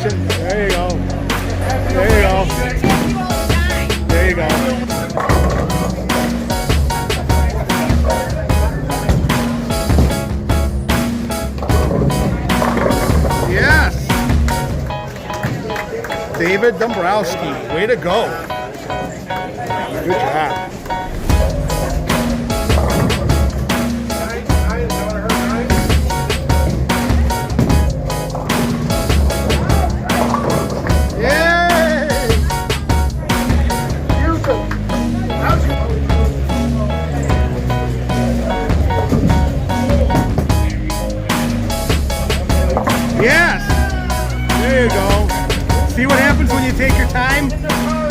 action. There you go. There you go. There you go. Yes. David Dombrowski. Way to go. Good job. Yes! There you go. See what happens when you take your time?